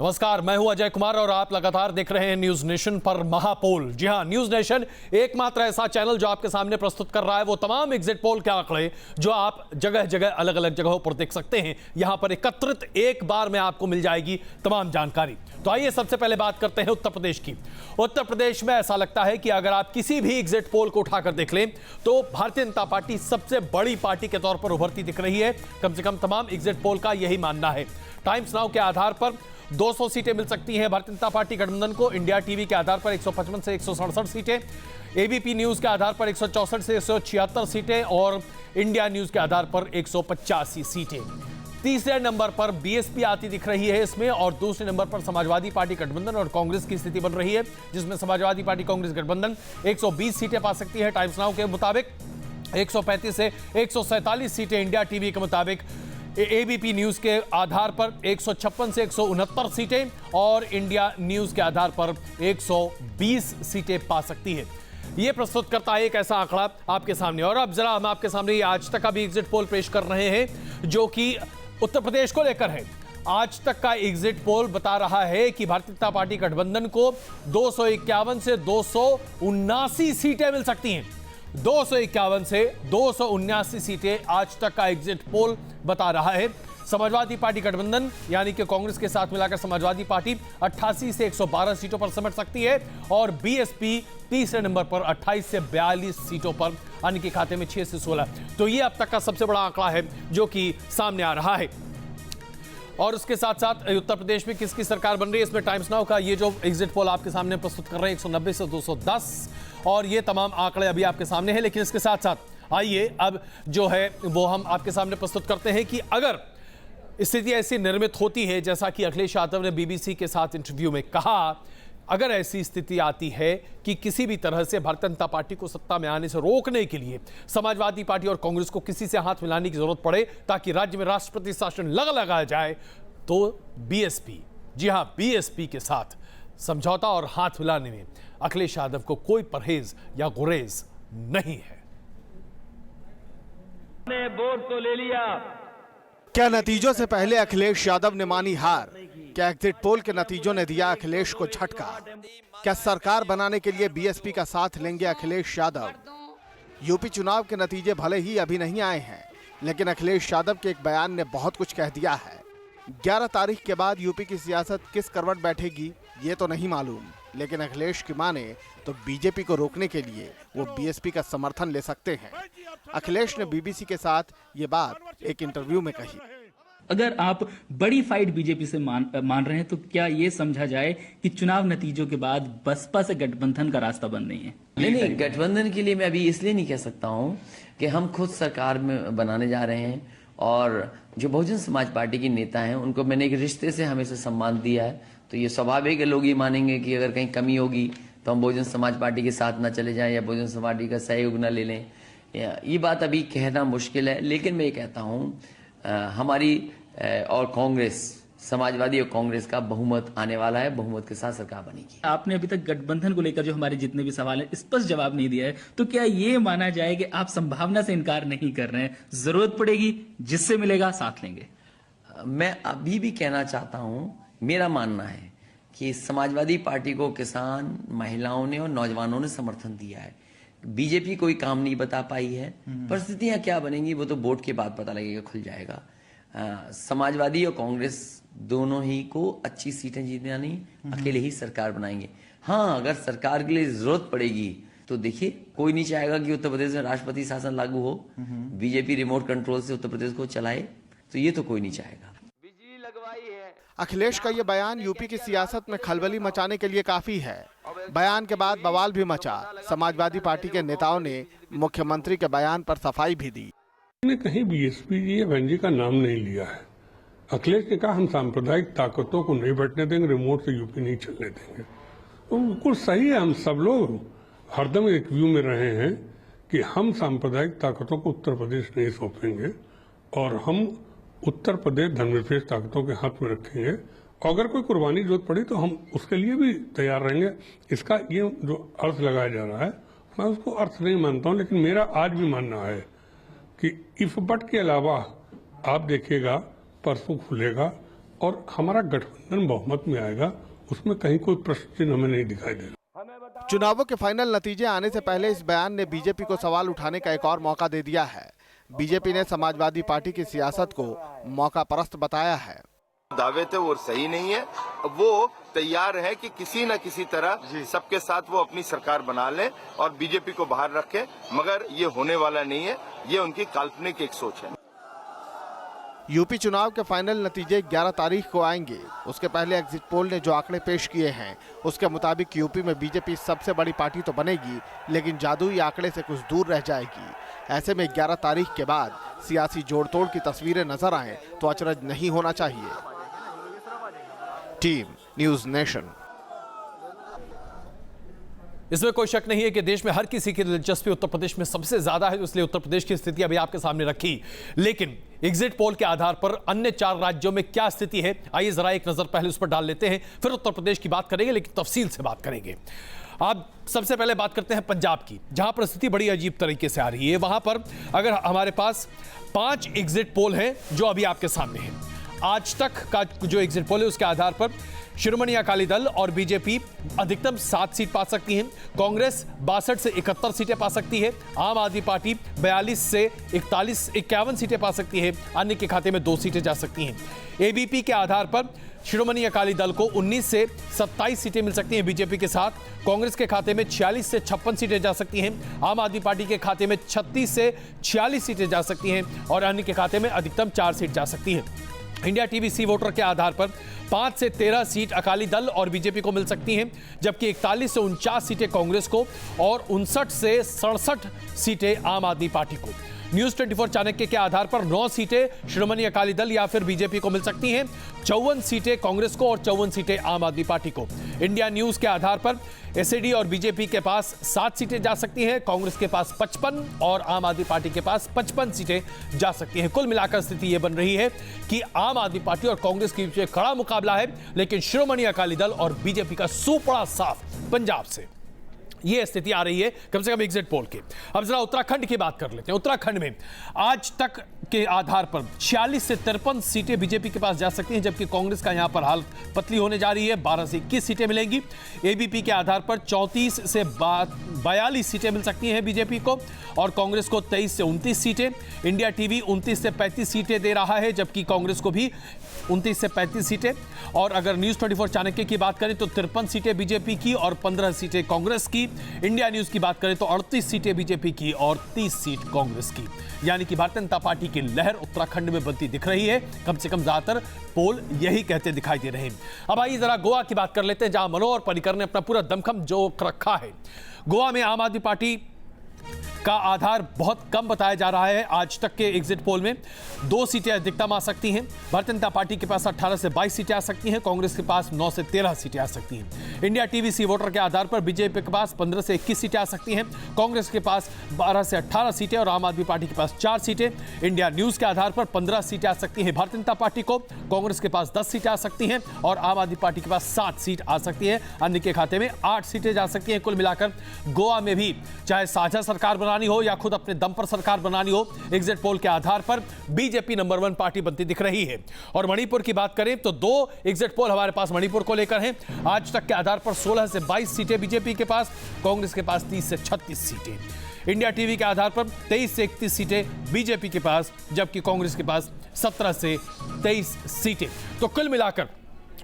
नमस्कार, मैं हूं अजय कुमार और आप लगातार देख रहे हैं न्यूज नेशन पर महापोल। जी हां, न्यूज नेशन एकमात्र ऐसा चैनल जो आपके सामने प्रस्तुत कर रहा है वो तमाम एग्जिट पोल के आंकड़े जो आप जगह जगह अलग अलग जगहों पर देख सकते हैं। यहां पर एकत्रित एक बार में आपको मिल जाएगी तमाम जानकारी। तो आइए सबसे पहले बात करते हैं उत्तर प्रदेश की। उत्तर प्रदेश में ऐसा लगता है कि अगर आप किसी भी एग्जिट पोल को उठाकर देख लें तो भारतीय जनता पार्टी सबसे बड़ी पार्टी के तौर पर उभरती दिख रही है। कम से कम तमाम एग्जिट पोल का यही मानना है। टाइम्स नाउ के आधार पर 200 सीटें मिल सकती हैं भारतीय जनता पार्टी गठबंधन को। इंडिया टीवी के आधार पर 155 से 167 सीटें, एबीपी न्यूज के आधार पर 164 से 176 सीटें और इंडिया न्यूज के आधार पर 185 सीटें। तीसरे नंबर पर बीएसपी आती दिख रही है इसमें, और दूसरे नंबर पर समाजवादी पार्टी गठबंधन और कांग्रेस की स्थिति बन रही है, जिसमें समाजवादी पार्टी कांग्रेस गठबंधन 120 सीटें पा सकती है टाइम्स नाउ के मुताबिक। 135 से 147 सीटें इंडिया टीवी के मुताबिक। एबीपी न्यूज के आधार पर 156 से 169 सीटें और इंडिया न्यूज के आधार पर 120 सीटें पा सकती है। यह प्रस्तुत करता है एक ऐसा आंकड़ा आपके सामने। और अब जरा हम आपके सामने आज तक का भी एग्जिट पोल पेश कर रहे हैं जो कि उत्तर प्रदेश को लेकर है। आज तक का एग्जिट पोल बता रहा है कि भारतीय जनता पार्टी गठबंधन को 251 से 279 सीटें मिल सकती हैं। 251 से 279 सीटें आज तक का एग्जिट पोल बता रहा है। समाजवादी पार्टी गठबंधन यानी कि कांग्रेस के साथ मिलाकर समाजवादी पार्टी 88 से 112 सीटों पर समेट सकती है और बीएसपी तीसरे नंबर पर 28 से 42 सीटों पर, यानी कि खाते में 6 से 16। तो ये अब तक का सबसे बड़ा आंकड़ा है जो कि सामने आ रहा है। और उसके साथ साथ उत्तर प्रदेश में किसकी सरकार बन रही है, इसमें टाइम्स नाउ का ये जो एग्जिट पोल आपके सामने प्रस्तुत कर रहे हैं 190 से 210, और ये तमाम आंकड़े अभी आपके सामने हैं। लेकिन इसके साथ साथ आइए अब जो है वो हम आपके सामने प्रस्तुत करते हैं कि अगर स्थिति ऐसी निर्मित होती है जैसा कि अखिलेश यादव ने बीबीसी के साथ इंटरव्यू में कहा, अगर ऐसी स्थिति आती है कि किसी भी तरह से भारतीय जनता पार्टी को सत्ता में आने से रोकने के लिए समाजवादी पार्टी और कांग्रेस को किसी से हाथ मिलाने की जरूरत पड़े ताकि राज्य में राष्ट्रपति शासन लगाया जाए, तो बीएसपी, जी हां, बीएसपी के साथ समझौता और हाथ मिलाने में अखिलेश यादव को कोई परहेज या गुरेज नहीं है। ने वोट तो ले लिया। क्या नतीजों से पहले अखिलेश यादव ने मानी हार? क्या एग्जिट पोल के नतीजों ने दिया अखिलेश को झटका? क्या सरकार बनाने के लिए बीएसपी का साथ लेंगे अखिलेश यादव? यूपी चुनाव के नतीजे भले ही अभी नहीं आए हैं, लेकिन अखिलेश यादव के एक बयान ने बहुत कुछ कह दिया है। 11 तारीख के बाद यूपी की सियासत किस करवट बैठेगी ये तो नहीं मालूम, लेकिन अखिलेश की माने तो बीजेपी को रोकने के लिए वो बीएसपी का समर्थन ले सकते हैं। अखिलेश ने बीबीसी के साथ ये बात एक इंटरव्यू में कही। अगर आप बड़ी फाइट बीजेपी से मान रहे हैं तो क्या ये समझा जाए कि चुनाव नतीजों के बाद बसपा से गठबंधन का रास्ता बंद नहीं है? नहीं, गठबंधन के लिए मैं अभी इसलिए नहीं कह सकता हूँ कि हम खुद सरकार में बनाने जा रहे हैं, और जो बहुजन समाज पार्टी के नेता हैं उनको मैंने एक रिश्ते से हमेशा सम्मान दिया है, तो ये स्वाभाविक है लोग ये मानेंगे कि अगर कहीं कमी होगी तो हम बहुजन समाज पार्टी के साथ ना चले जाएं या बहुजन समाज पार्टी का सहयोग ना ले लें। ये बात अभी कहना मुश्किल है, लेकिन मैं ये कहता हूँ हमारी और कांग्रेस, समाजवादी और कांग्रेस का बहुमत आने वाला है, बहुमत के साथ सरकार बनेगी। आपने अभी तक गठबंधन को लेकर जो हमारे जितने भी सवाल हैं स्पष्ट जवाब नहीं दिया है, तो क्या ये माना जाए कि आप संभावना से इनकार नहीं कर रहे हैं, जरूरत पड़ेगी जिससे मिलेगा साथ लेंगे? मैं अभी भी कहना चाहता हूँ, मेरा मानना है कि समाजवादी पार्टी को किसान, महिलाओं ने और नौजवानों ने समर्थन दिया है। बीजेपी कोई काम नहीं बता पाई है। परिस्थितियां क्या बनेंगी वो तो वोट के बाद पता लगेगा, खुल जाएगा। समाजवादी और कांग्रेस दोनों ही को अच्छी सीटें जीतना नहीं, अकेले ही सरकार बनाएंगे। हाँ, अगर सरकार के लिए जरूरत पड़ेगी तो देखिए, कोई नहीं चाहेगा कि उत्तर प्रदेश में राष्ट्रपति शासन लागू हो, बीजेपी रिमोट कंट्रोल से उत्तर प्रदेश को चलाए, तो ये तो कोई नहीं चाहेगा। बिजली लगवाई है। अखिलेश का ये बयान यूपी की सियासत में खलबली मचाने के लिए काफी है। बयान के बाद बवाल भी मचा। समाजवादी पार्टी के नेताओं ने मुख्यमंत्री के बयान पर सफाई भी दी। कहीं बीएसपी जी या बहन जी का नाम नहीं लिया है। अखिलेश ने कहा हम सांप्रदायिक ताकतों को नहीं बैठने देंगे, रिमोट से यूपी नहीं चलने देंगे। तो बिल्कुल सही है, हम सब लोग हरदम एक व्यू में रहे हैं कि हम सांप्रदायिक ताकतों को उत्तर प्रदेश नहीं सौंपेंगे और हम उत्तर प्रदेश धर्मनिरपेक्ष ताकतों के हाथ में रखेंगे, और अगर कोई कुर्बानी जरूरत पड़ी तो हम उसके लिए भी तैयार रहेंगे। इसका ये जो अर्थ लगाया जा रहा है मैं उसको अर्थ नहीं मानता हूँ, लेकिन मेरा आज भी मानना है कि इफ बट के अलावा आप देखिएगा परसों खुलेगा और हमारा गठबंधन बहुमत में आएगा, उसमें कहीं कोई प्रश्न चिन्ह हमें नहीं दिखाई दे रहा। चुनावों के फाइनल नतीजे आने से पहले इस बयान ने बीजेपी को सवाल उठाने का एक और मौका दे दिया है। बीजेपी ने समाजवादी पार्टी की सियासत को मौका परस्त बताया है। दावे थे वो सही नहीं है, वो तैयार है कि किसी न किसी तरह सबके साथ वो अपनी सरकार बना लें और बीजेपी को बाहर रखें, मगर ये होने वाला नहीं है। ये उनकी काल्पनिक एक सोच है। यूपी चुनाव के फाइनल नतीजे 11 तारीख को आएंगे। उसके पहले एग्जिट पोल ने जो आंकड़े पेश किए हैं उसके मुताबिक यूपी में बीजेपी सबसे बड़ी पार्टी तो बनेगी, लेकिन जादुई आंकड़े से कुछ दूर रह जाएगी। ऐसे में 11 तारीख के बाद सियासी जोड़तोड़ की तस्वीरें नजर आए तो अचरज नहीं होना चाहिए। Team news nation. इसमें कोई शक नहीं है कि देश में हर किसी की दिलचस्पी उत्तर प्रदेश में सबसे ज्यादा है, इसलिए उत्तर प्रदेश की स्थिति अभी आपके सामने रखी। लेकिन एग्जिट पोल के आधार पर अन्य 4 राज्यों में क्या स्थिति है, आइए जरा एक नजर पहले उस पर डाल लेते हैं, फिर उत्तर प्रदेश की बात करेंगे, लेकिन तफसील से बात करेंगे। आप सबसे पहले बात करते हैं पंजाब की, जहां पर स्थिति बड़ी अजीब तरीके से आ रही है। वहां पर अगर हमारे पास 5 एग्जिट पोल हैं जो अभी आपके सामने हैं। आज तक का जो एग्जिट पोल है उसके आधार पर शिरोमणि अकाली दल और बीजेपी अधिकतम 7 सीट पा सकती हैं, कांग्रेस 62 से 71 सीटें पा सकती है, आम आदमी पार्टी 42 से 51 सीटें पा सकती है, अन्य के खाते में 2 सीटें जा सकती हैं। एबीपी के आधार पर शिरोमणि अकाली दल को 19 से 27 सीटें मिल सकती हैं बीजेपी के साथ, कांग्रेस के खाते में 46 से 56 सीटें जा सकती हैं, आम आदमी पार्टी के खाते में 36 से 46 सीटें जा सकती हैं और अन्य के खाते में अधिकतम 4 सीट जा सकती हैं। इंडिया टीवी सी वोटर के आधार पर 5 से 13 सीट अकाली दल और बीजेपी को मिल सकती हैं, जबकि 41 से 49 सीटें कांग्रेस को और 59 से 67 सीटें आम आदमी पार्टी को। न्यूज 24 चाणक्य के आधार पर 9 सीटें शिरोमणि अकाली दल या फिर बीजेपी को मिल सकती हैं, 54 सीटें कांग्रेस को और 54 सीटें आम आदमी पार्टी को। इंडिया न्यूज के आधार पर एसएडी और बीजेपी के पास 7 सीटें जा सकती हैं, कांग्रेस के पास 55 और आम आदमी पार्टी के पास 55 सीटें जा सकती हैं। कुल मिलाकर स्थिति यह बन रही है कि आम आदमी पार्टी और कांग्रेस के बीच कड़ा मुकाबला है, लेकिन शिरोमणि अकाली दल और बीजेपी का सुपड़ा साफ पंजाब से यह स्थिति आ रही है, कम से कम एग्जिट पोल के। अब जरा उत्तराखंड की बात कर लेते हैं। उत्तराखंड में आज तक के आधार पर 46 से 53 सीटें बीजेपी के पास जा सकती हैं, जबकि कांग्रेस का यहां पर हाल पतली होने जा रही है, 12 से 21 सीटें मिलेंगी। एबीपी के आधार पर 34 से 42 सीटें मिल सकती हैं बीजेपी को और कांग्रेस को 23 से 29 सीटें। इंडिया टीवी 29 से 35 सीटें दे रहा है, जबकि कांग्रेस को भी 29 से 35 सीटें। और अगर न्यूज 24 चाणक्य की बात करें तो 53 सीटें बीजेपी की और 15 सीटें कांग्रेस की। इंडिया न्यूज की बात करें तो 38 सीटें बीजेपी की और 30 सीट कांग्रेस की। यानी कि भारतीय जनता पार्टी की लहर उत्तराखंड में बनती दिख रही है, कम से कम ज्यादातर पोल यही कहते दिखाई दे रहे हैं। अब आइए जरा गोवा की बात कर लेते हैं, जहां मनोहर पर्रिकर ने अपना पूरा दमखम जो रखा है। गोवा में आम आदमी पार्टी का आधार बहुत कम बताया जा रहा है। आज तक के एग्जिट पोल में 2 सीटें अधिकतम आ सकती हैं। भारतीय जनता पार्टी के पास 18 से 22 सीटें आ सकती हैं, कांग्रेस के पास 9 से 13 सीटें आ सकती हैं। इंडिया टीवी सी वोटर के आधार पर बीजेपी के पास 15 से 21 सीटें आ सकती हैं, कांग्रेस के पास 12 से 18 सीटें और आम आदमी पार्टी के पास 4 सीटें। इंडिया न्यूज के आधार पर 15 सीटें आ सकती हैं भारतीय जनता पार्टी को, कांग्रेस के पास 10 सीटें आ सकती हैं और आम आदमी पार्टी के पास 7 सीट आ सकती है, अन्य के खाते में 8 सीटें जा सकती हैं। कुल मिलाकर गोवा में भी चाहे साझा सरकार बनानी हो या खुद अपने दम पर सरकार बनानी हो, एग्जिट पोल के आधार पर बीजेपी नंबर 1 पार्टी बनती दिख रही है। और मणिपुर की बात करें तो 2 एग्जिट पोल हमारे पास मणिपुर को लेकर हैं। आज तक के आधार पर 16 से 22 सीटें बीजेपी के पास, कांग्रेस के पास 30 से 36 सीटें। इंडिया टीवी के आधार पर 23 से 31 सीटें बीजेपी के पास, जबकि कांग्रेस के पास 17 से 23 सीटें। तो कुल मिलाकर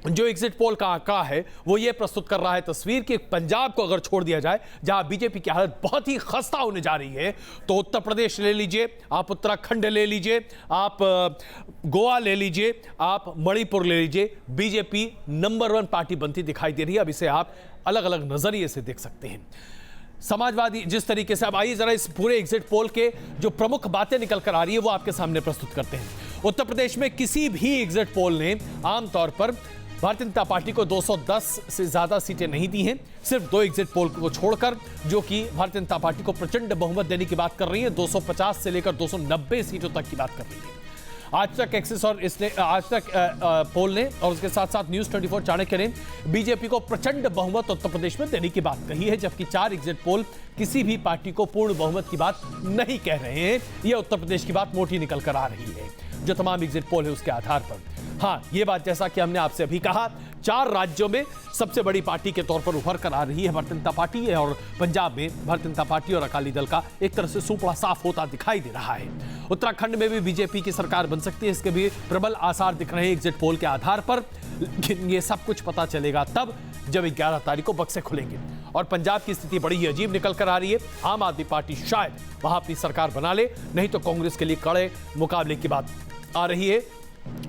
जो एग्जिट पोल का आंकड़ा है वो ये प्रस्तुत कर रहा है तस्वीर कि पंजाब को अगर छोड़ दिया जाए, जहां बीजेपी की हालत बहुत ही खस्ता होने जा रही है, तो उत्तर प्रदेश ले लीजिए, आप उत्तराखंड ले लीजिए, आप गोवा ले लीजिए, आप मणिपुर ले लीजिए, बीजेपी नंबर 1 पार्टी बनती दिखाई दे रही है। अब इसे आप अलग अलग नजरिए से देख सकते हैं। समाजवादी जिस तरीके से, अब आइए जरा इस पूरे एग्जिट पोल के जो प्रमुख बातें निकल कर आ रही है वो आपके सामने प्रस्तुत करते हैं। उत्तर प्रदेश में किसी भी एग्जिट पोल ने आमतौर पर भारतीय जनता पार्टी को 210 से ज्यादा सीटें नहीं दी हैं, सिर्फ 2 एग्जिट पोल को छोड़कर, जो कि भारतीय जनता पार्टी को प्रचंड बहुमत देने की बात कर रही है। 250 से लेकर 290 सीटों तक की बात कर रही है। आज तक एक्सिस और इसने आज तक पोल ने और उसके साथ साथ न्यूज 24 चाणक्य ने बीजेपी को प्रचंड बहुमत उत्तर प्रदेश में देने की बात कही है, जबकि 4 एग्जिट पोल किसी भी पार्टी को पूर्ण बहुमत की बात नहीं कह रहे हैं। यह उत्तर प्रदेश की बात मोटी निकल कर आ रही है, जो तमाम एग्जिट पोल है उसके आधार पर। हाँ, ये बात जैसा कि हमने आपसे अभी कहा, 4 राज्यों में सबसे बड़ी पार्टी के तौर पर उभर कर आ रही है भारतीय जनता पार्टी है, और पंजाब में भारतीय जनता पार्टी और अकाली दल का एक तरह से सूपड़ा साफ होता दिखाई दे रहा है। उत्तराखंड में भी बीजेपी की सरकार बन सकती है, इसके भी प्रबल आसार दिख रहे हैं एग्जिट पोल के आधार पर। लेकिन ये सब कुछ पता चलेगा तब जब 11 तारीख को बक्से खुलेंगे। और पंजाब की स्थिति बड़ी ही अजीब निकल कर आ रही है। आम आदमी पार्टी शायद वहां अपनी सरकार बना ले, नहीं तो कांग्रेस के लिए कड़े मुकाबले की बात आ रही है।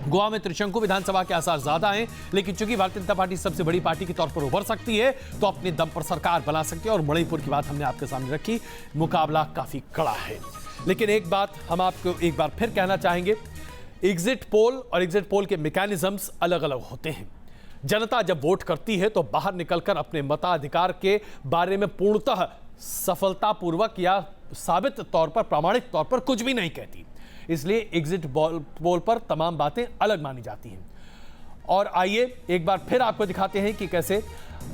गोवा में त्रिशंकु विधानसभा के आसार ज्यादा हैं, लेकिन चूंकि भारतीय जनता पार्टी सबसे बड़ी पार्टी के तौर पर उभर सकती है तो अपने दम पर सरकार बना सकती है। और मणिपुर की बात हमने आपके सामने रखी, मुकाबला काफी कड़ा है। लेकिन एक बात हम आपको एक बार फिर कहना चाहेंगे, एग्जिट पोल और एग्जिट पोल के मैकेनिज्म्स अलग अलग होते हैं। जनता जब वोट करती है तो बाहर निकलकर अपने मताधिकार के बारे में पूर्णतः सफलतापूर्वक या साबित तौर पर, प्रामाणिक तौर पर कुछ भी नहीं कहती। इसलिए एग्जिट पोल पर तमाम बातें अलग मानी जाती हैं। और आइए एक बार फिर आपको दिखाते हैं कि कैसे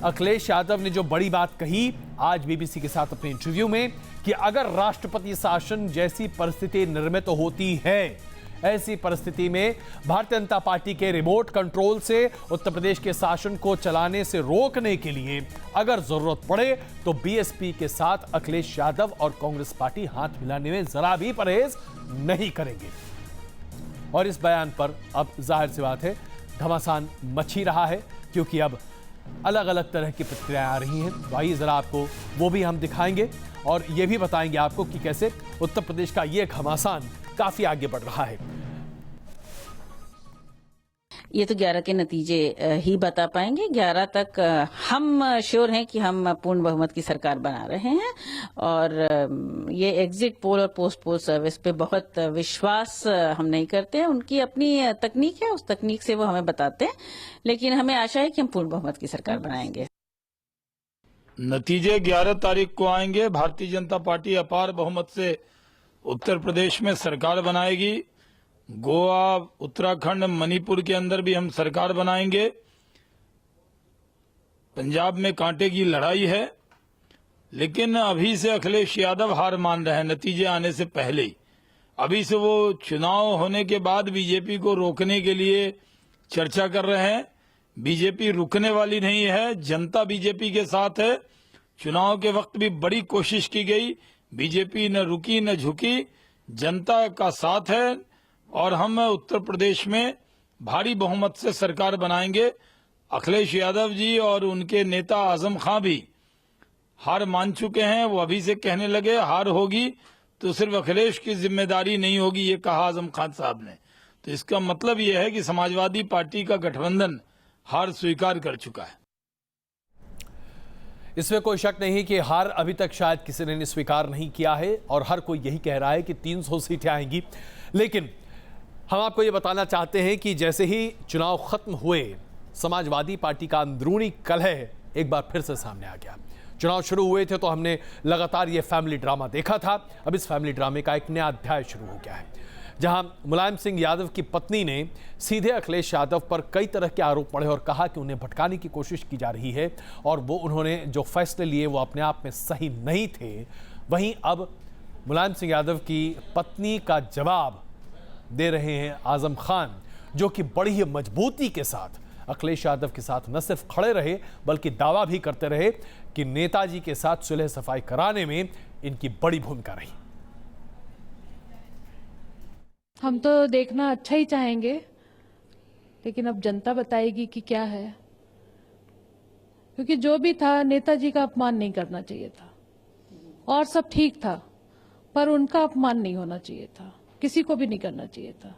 अखिलेश यादव ने जो बड़ी बात कही आज बीबीसी के साथ अपने इंटरव्यू में, कि अगर राष्ट्रपति शासन जैसी परिस्थिति निर्मित होती है, ऐसी परिस्थिति में भारतीय जनता पार्टी के रिमोट कंट्रोल से उत्तर प्रदेश के शासन को चलाने से रोकने के लिए अगर जरूरत पड़े तो बीएसपी के साथ अखिलेश यादव और कांग्रेस पार्टी हाथ मिलाने में जरा भी परहेज नहीं करेंगे। और इस बयान पर अब जाहिर सी बात है घमासान मच ही रहा है, क्योंकि अब अलग अलग तरह की प्रतिक्रियाएं आ रही हैं। तो आइए जरा आपको वो भी हम दिखाएंगे और ये भी बताएंगे आपको कि कैसे उत्तर प्रदेश का ये घमासान काफी आगे बढ़ रहा है। ये तो 11 के नतीजे ही बता पाएंगे। 11 तक हम श्योर हैं कि हम पूर्ण बहुमत की सरकार बना रहे हैं, और ये एग्जिट पोल और पोस्ट पोल सर्विस पे बहुत विश्वास हम नहीं करते हैं। उनकी अपनी तकनीक है, उस तकनीक से वो हमें बताते हैं, लेकिन हमें आशा है कि हम पूर्ण बहुमत की सरकार बनाएंगे। नतीजे 11 तारीख को आएंगे। भारतीय जनता पार्टी अपार बहुमत से उत्तर प्रदेश में सरकार बनाएगी। गोवा, उत्तराखंड, मणिपुर के अंदर भी हम सरकार बनाएंगे। पंजाब में कांटे की लड़ाई है, लेकिन अभी से अखिलेश यादव हार मान रहे हैं नतीजे आने से पहले ही। अभी से वो चुनाव होने के बाद बीजेपी को रोकने के लिए चर्चा कर रहे हैं। बीजेपी रुकने वाली नहीं है, जनता बीजेपी के साथ है। चुनाव के वक्त भी बड़ी कोशिश की गई, बीजेपी न रुकी न झुकी, जनता का साथ है, और हम उत्तर प्रदेश में भारी बहुमत से सरकार बनाएंगे। अखिलेश यादव जी और उनके नेता आजम खां भी हार मान चुके हैं। वो अभी से कहने लगे हार होगी तो सिर्फ अखिलेश की जिम्मेदारी नहीं होगी, ये कहा आजम खान साहब ने। तो इसका मतलब यह है कि समाजवादी पार्टी का गठबंधन हार स्वीकार कर चुका है। इसमें कोई शक नहीं कि हार अभी तक शायद किसी ने स्वीकार नहीं किया है, और हर कोई यही कह रहा है कि 300 सीटें आएंगी। लेकिन हम आपको ये बताना चाहते हैं कि जैसे ही चुनाव खत्म हुए, समाजवादी पार्टी का अंदरूनी कलह एक बार फिर से सामने आ गया। चुनाव शुरू हुए थे तो हमने लगातार ये फैमिली ड्रामा देखा था। अब इस फैमिली ड्रामे का एक नया अध्याय शुरू हो गया है, जहां मुलायम सिंह यादव की पत्नी ने सीधे अखिलेश यादव पर कई तरह के आरोप पड़े और कहा कि उन्हें भटकाने की कोशिश की जा रही है, और वो उन्होंने जो फैसले लिए वो अपने आप में सही नहीं थे। वहीं अब मुलायम सिंह यादव की पत्नी का जवाब दे रहे हैं आजम खान, जो कि बड़ी ही मजबूती के साथ अखिलेश यादव के साथ न सिर्फ खड़े रहे बल्कि दावा भी करते रहे कि नेताजी के साथ सुलह सफाई कराने में इनकी बड़ी भूमिका रही। हम तो देखना अच्छा ही चाहेंगे, लेकिन अब जनता बताएगी कि क्या है, क्योंकि जो भी था नेताजी का अपमान नहीं करना चाहिए था, और सब ठीक था, पर उनका अपमान नहीं होना चाहिए था, किसी को भी नहीं करना चाहिए था।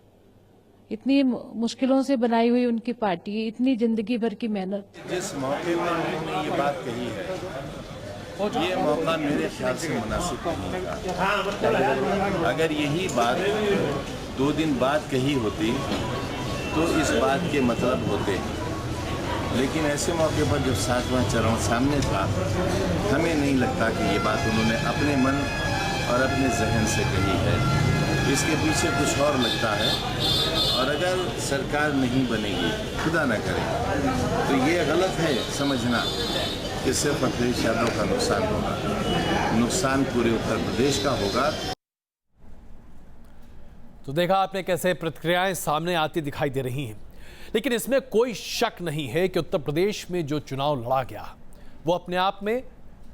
इतनी मुश्किलों से बनाई हुई उनकी पार्टी, इतनी जिंदगी भर की मेहनत। जिस मौके पर उन्होंने ये बात कही है, ये मौका मेरे ख्याल से मुनासिब नहीं था। अगर यही बात 2 दिन बाद कही होती तो इस बात के मतलब होते, लेकिन ऐसे मौके पर जब 7वां चरण सामने था, हमें नहीं लगता कि ये बात उन्होंने अपने मन और अपने जहन से कही है। इसके पीछे कुछ और लगता है, और अगर सरकार नहीं बनेगी, खुदा न करे, तो ये गलत है समझना कि सिर्फ अखिलेश यादव का नुकसान होगा। नुकसान पूरे उत्तर प्रदेश का होगा। तो देखा आपने कैसे प्रतिक्रियाएं सामने आती दिखाई दे रही हैं। लेकिन इसमें कोई शक नहीं है कि उत्तर प्रदेश में जो चुनाव लड़ा गया वो अपने आप में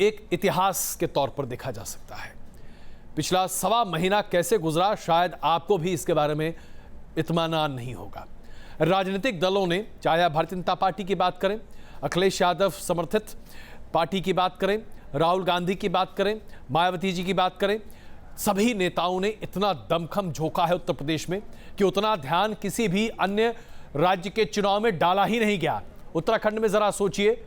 एक इतिहास के तौर पर देखा जा सकता है। पिछला सवा महीना कैसे गुजरा शायद आपको भी इसके बारे में इत्मीनान नहीं होगा। राजनीतिक दलों ने, चाहे आप भारतीय जनता पार्टी की बात करें, अखिलेश यादव समर्थित पार्टी की बात करें, राहुल गांधी की बात करें, मायावती जी की बात करें, सभी नेताओं ने इतना दमखम झोंका है उत्तर प्रदेश में कि उतना ध्यान किसी भी अन्य राज्य के चुनाव में डाला ही नहीं गया। उत्तराखंड में जरा सोचिए,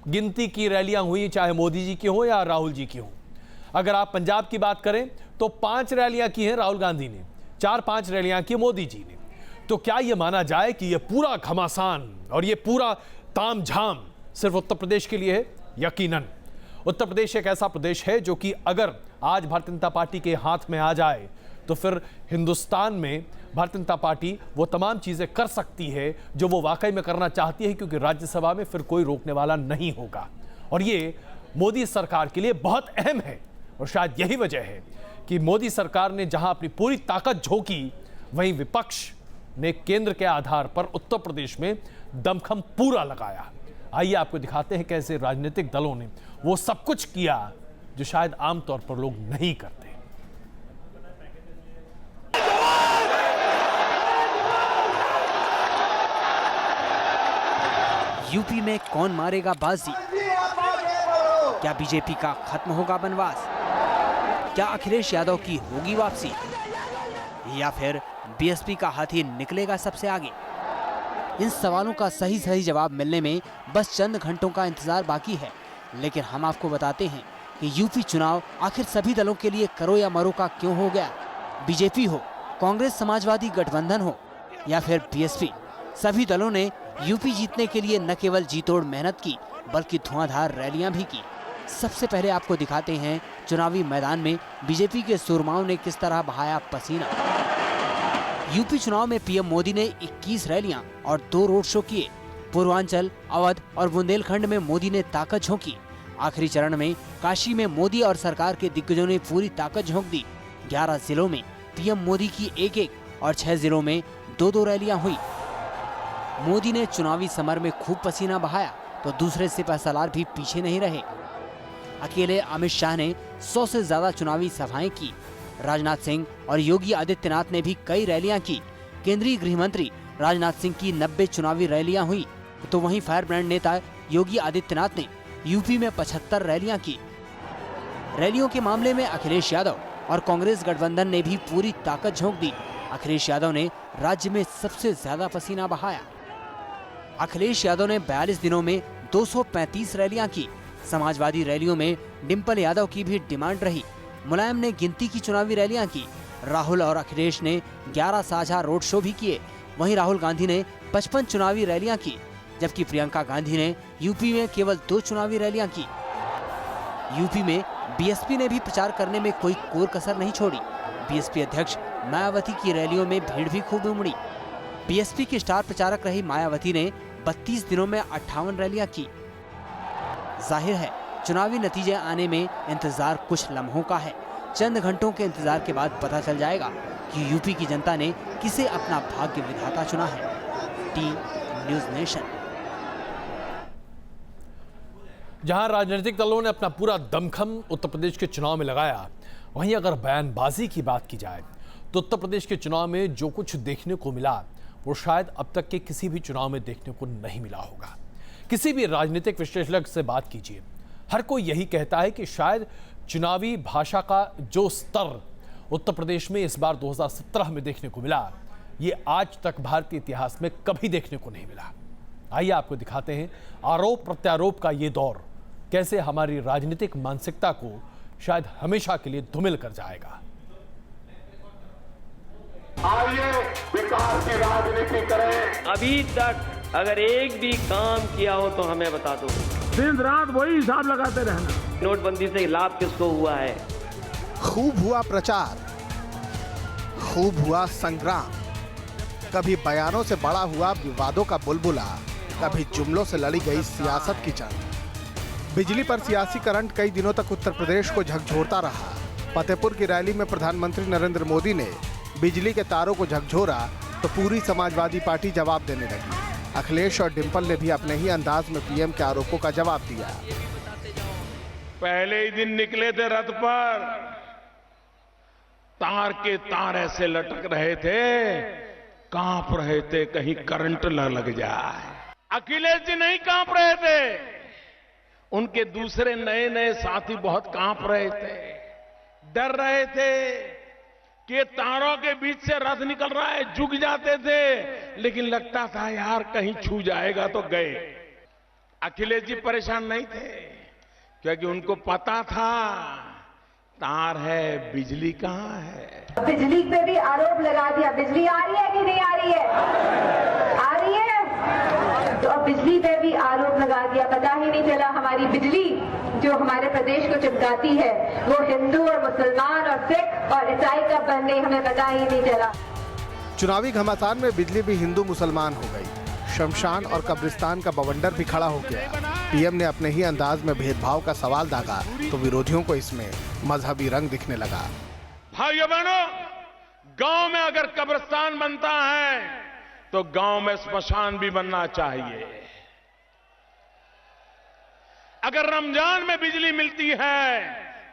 गिनती की रैलियां हुई, चाहे मोदी जी की हो या राहुल जी की हो। अगर आप पंजाब की बात करें तो 5 रैलियां की हैं राहुल गांधी ने, 4-5 रैलियां की मोदी जी ने। तो क्या यह माना जाए कि यह पूरा घमासान और यह पूरा तामझाम सिर्फ उत्तर प्रदेश के लिए है? यकीनन उत्तर प्रदेश एक ऐसा प्रदेश है जो कि अगर आज भारतीय जनता पार्टी के हाथ में आ जाए तो फिर हिंदुस्तान में भारतीय जनता पार्टी वो तमाम चीजें कर सकती है जो वो वाकई में करना चाहती है, क्योंकि राज्यसभा में फिर कोई रोकने वाला नहीं होगा। और ये मोदी सरकार के लिए बहुत अहम है। और शायद यही वजह है कि मोदी सरकार ने जहां अपनी पूरी ताकत झोंकी, वहीं विपक्ष ने केंद्र के आधार पर उत्तर प्रदेश में दमखम पूरा लगाया। आइए आपको दिखाते हैं कैसे राजनीतिक दलों ने वो सब कुछ किया जो शायद आमतौर पर लोग नहीं करते। यूपी में कौन मारेगा बाजी? क्या बीजेपी का खत्म होगा बनवास? क्या अखिलेश यादव की होगी वापसी, या फिर बीएसपी का हाथी निकलेगा सबसे आगे? इन सवालों का सही जवाब मिलने में बस चंद घंटों का इंतजार बाकी है। लेकिन हम आपको बताते हैं कि यूपी चुनाव आखिर सभी दलों के लिए करो या मरो का क्यों हो गया। बीजेपी हो, कांग्रेस समाजवादी गठबंधन हो या फिर बीएसपी, सभी दलों ने यूपी जीतने के लिए न केवल जी तोड़ मेहनत की बल्कि धुआंधार रैलियां भी की। सबसे पहले आपको दिखाते हैं चुनावी मैदान में बीजेपी के सुरमाओं ने किस तरह बहाया पसीना। यूपी चुनाव में पीएम मोदी ने 21 रैलियां और 2 रोड शो किए। पूर्वांचल, अवध और बुंदेलखंड में मोदी ने ताकत झोंकी। आखिरी चरण में काशी में मोदी और सरकार के दिग्गजों ने पूरी ताकत झोंक दी। 11 जिलों में पीएम मोदी की 1-1 और 6 जिलों में 2-2 रैलियां हुई। मोदी ने चुनावी समर में खूब पसीना बहाया तो दूसरे सिपहसालार भी पीछे नहीं रहे। अकेले अमित शाह ने 100 से ज्यादा चुनावी सभाएं की। राजनाथ सिंह और योगी आदित्यनाथ ने भी कई रैलियां की। केंद्रीय गृह मंत्री राजनाथ सिंह की 90 चुनावी रैलियां हुई, तो वहीं फायर ब्रांड नेता योगी आदित्यनाथ ने यूपी में 75 रैलियां की। रैलियों के मामले में अखिलेश यादव और कांग्रेस गठबंधन ने भी पूरी ताकत झोंक दी। अखिलेश यादव ने राज्य में सबसे ज्यादा पसीना बहाया। अखिलेश यादव ने 42 दिनों में 235 रैलियां की। समाजवादी रैलियों में डिम्पल यादव की भी डिमांड रही। मुलायम ने गिनती की चुनावी रैलियां की। राहुल और अखिलेश ने 11 साझा रोड शो भी किए। वहीं राहुल गांधी ने 55 चुनावी रैलियां की, जबकि प्रियंका गांधी ने यूपी में केवल 2 चुनावी रैलियां की। यूपी में बीएसपी ने भी प्रचार करने में कोई कोर कसर नहीं छोड़ी। बीएसपी अध्यक्ष मायावती की रैलियों में भीड़ भी खूब उमड़ी। बीएसपी की स्टार प्रचारक रही मायावती ने 32 दिनों में 58 रैलियां की। जाहिर है चुनावी नतीजे आने में इंतजार कुछ लम्हों का है। चंद घंटों के इंतजार के बाद पता चल जाएगा कि यूपी की जनता ने किसे अपना भाग्य विधाता चुना है। T news nation. जहां राजनीतिक दलों ने अपना पूरा दमखम उत्तर प्रदेश के चुनाव में लगाया, वहीं अगर बयानबाजी की बात की जाए तो उत्तर प्रदेश के चुनाव में जो कुछ देखने को मिला वो शायद अब तक के किसी भी चुनाव में देखने को नहीं मिला होगा। किसी भी राजनीतिक विश्लेषक से बात कीजिए, हर कोई यही कहता है कि शायद चुनावी भाषा का जो स्तर उत्तर प्रदेश में इस बार 2017 में देखने को मिला, ये आज तक भारतीय इतिहास में कभी देखने को नहीं मिला। आइए आपको दिखाते हैं आरोप प्रत्यारोप का ये दौर कैसे हमारी राजनीतिक मानसिकता को शायद हमेशा के लिए धूमिल कर जाएगा। आइए विकास की राजनीति करें। अभी तक अगर एक भी काम किया हो तो हमें बता दो। दिन रात वही हिसाब लगाते रहना। नोटबंदी से लाभ किसको हुआ है? खूब हुआ प्रचार, खूब हुआ संग्राम। कभी बयानों से बड़ा हुआ विवादों का बुलबुला, कभी जुमलों से लड़ी गई सियासत की जंग। बिजली पर सियासी करंट कई दिनों तक उत्तर प्रदेश को झकझोरता रहा। फतेहपुर की रैली में प्रधानमंत्री नरेंद्र मोदी ने बिजली के तारों को झकझोरा तो पूरी समाजवादी पार्टी जवाब देने लगी। अखिलेश और डिंपल ने भी अपने ही अंदाज में पीएम के आरोपों का जवाब दिया। पहले ही दिन निकले थे रथ पर, तार के तार ऐसे लटक रहे थे, कांप रहे थे कहीं करंट न लग जाए। अखिलेश जी नहीं कांप रहे थे, उनके दूसरे नए नए साथी बहुत कांप रहे थे, डर रहे थे कि ये तारों के बीच से रथ निकल रहा है, झुक जाते थे, लेकिन लगता था यार कहीं छू जाएगा तो गए। अखिलेश जी परेशान नहीं थे, क्योंकि उनको पता था तार है, बिजली कहां है। बिजली पे भी आरोप लगा दिया, बिजली आ रही है कि नहीं आ रही है? आ रही है, तो अब बिजली पे भी आरोप लगा दिया। पता ही नहीं चला हमारी बिजली जो हमारे प्रदेश को चमकाती है वो हिंदू और मुसलमान और सिख और ईसाई कब बन गई, हमें पता ही नहीं चला। चुनावी घमासान में बिजली भी हिंदू मुसलमान हो गई। शमशान और कब्रिस्तान का बवंडर भी खड़ा हो गया। पीएम ने अपने ही अंदाज में भेदभाव का सवाल दागा तो विरोधियों को इसमें मजहबी रंग दिखने लगा। भाइयों बहनों, गांव में अगर कब्रिस्तान बनता है तो गांव में स्मशान भी बनना चाहिए। अगर रमजान में बिजली मिलती है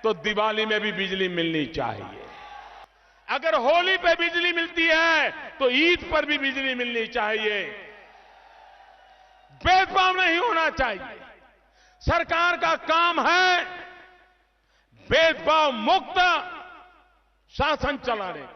तो दिवाली में भी बिजली मिलनी चाहिए। अगर होली पे बिजली मिलती है तो ईद पर भी बिजली मिलनी चाहिए। भेदभाव नहीं होना चाहिए। सरकार का काम है भेदभाव मुक्त शासन चलाने का।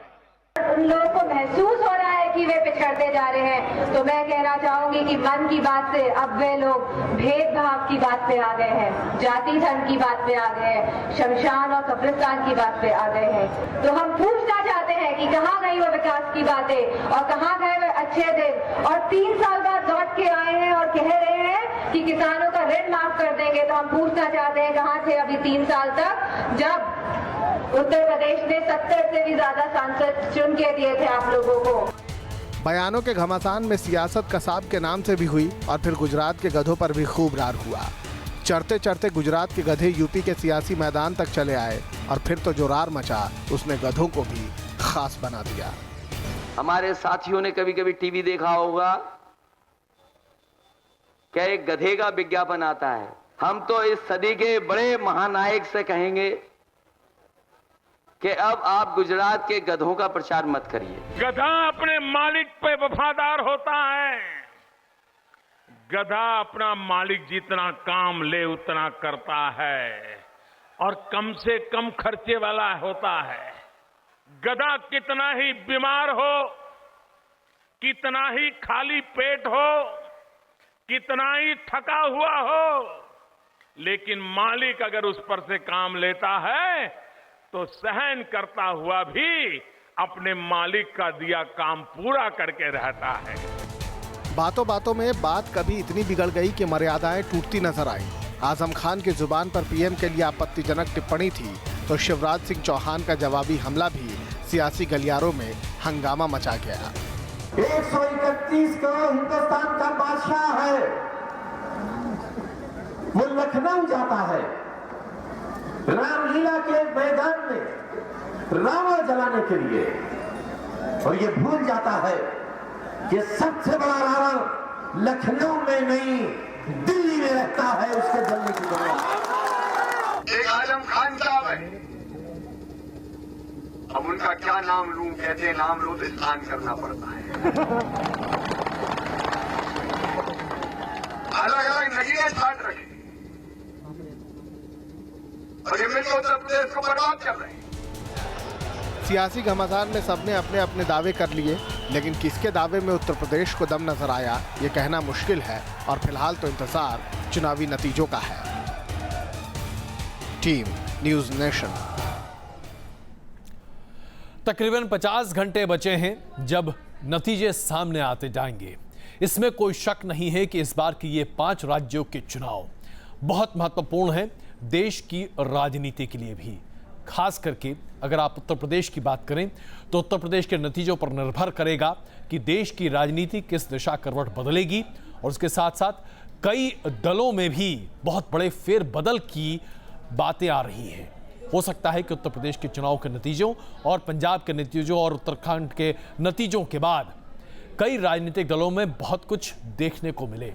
उन लोगों को महसूस हो रहा है कि वे पिछड़ते जा रहे हैं, तो मैं कहना चाहूंगी कि मन की बात से अब वे लोग भेदभाव की बात पे आ गए हैं, जाति धर्म की बात पे आ गए हैं, शमशान और कब्रिस्तान की बात पे आ गए हैं। तो हम पूछना चाहते हैं कि कहाँ गई वो विकास की बातें और कहाँ गए वो अच्छे दिन। और 3 साल बाद लौट के आए हैं और कह रहे हैं कि किसानों का ऋण माफ कर देंगे। तो हम पूछना चाहते हैं कहाँ थे अभी 3 साल तक, जब उत्तर प्रदेश ने 70 से भी ज्यादा सांसद चुन के दिए थे आप लोगों को। बयानों के घमासान में सियासत कसाब के नाम से भी हुई और फिर गुजरात के गधों पर भी खूब रार हुआ। चढ़ते चढ़ते गुजरात के गधे यूपी के सियासी मैदान तक चले आए और फिर तो जो रार मचा उसने गधों को भी खास बना दिया। हमारे साथियों ने कभी कभी टीवी देखा होगा, क्या एक गधे का विज्ञापन आता है। हम तो इस सदी के बड़े महानायक से कहेंगे कि अब आप गुजरात के गधों का प्रचार मत करिए। गधा अपने मालिक पे वफादार होता है। गधा अपना मालिक जितना काम ले उतना करता है और कम से कम खर्चे वाला होता है। गधा कितना ही बीमार हो, कितना ही खाली पेट हो, कितना ही थका हुआ हो, लेकिन मालिक अगर उस पर से काम लेता है तो सहन करता हुआ भी अपने मालिक का दिया काम पूरा करके रहता है। बातों बातों में बात कभी इतनी बिगड़ गई कि मर्यादाएं टूटती नजर आई। आजम खान की जुबान पर पीएम के लिए आपत्तिजनक टिप्पणी थी तो शिवराज सिंह चौहान का जवाबी हमला भी सियासी गलियारों में हंगामा मचा गया। 131 करोड़ हिंदुस्तान का बादशाह है, वो लखनऊ जाता है, रामलीला के मैदान में रावण जलाने के लिए, और ये भूल जाता है कि सबसे बड़ा रावण लखनऊ में नहीं दिल्ली में रहता है, उसके जलने की जरूरत। एक आजम खान साहब है, अब उनका क्या नाम लूं, कैसे नाम लूं तो स्नान करना पड़ता है। अलग अलग नगीने छाट रखे और एमएलए उत्तर प्रदेश को बर्बाद कर रहे हैं। सियासी घमासान में सबने अपने अपने दावे कर लिए, लेकिन किसके दावे में उत्तर प्रदेश को दम नजर आया ये कहना मुश्किल है और फिलहाल तो इंतजार चुनावी नतीजों का है। Team news nation. तकरीबन 50 घंटे बचे हैं जब नतीजे सामने आते जाएंगे। इसमें कोई शक नहीं है कि इस बार की ये 5 राज्यों के चुनाव बहुत महत्वपूर्ण हैं देश की राजनीति के लिए भी। खास करके अगर आप उत्तर प्रदेश की बात करें तो उत्तर प्रदेश के नतीजों पर निर्भर करेगा कि देश की राजनीति किस दिशा करवट बदलेगी और उसके साथ साथ कई दलों में भी बहुत बड़े फेरबदल की बातें आ रही हैं। हो सकता है कि उत्तर प्रदेश के चुनाव के नतीजों और पंजाब के नतीजों और उत्तराखंड के नतीजों के बाद कई राजनीतिक दलों में बहुत कुछ देखने को मिले।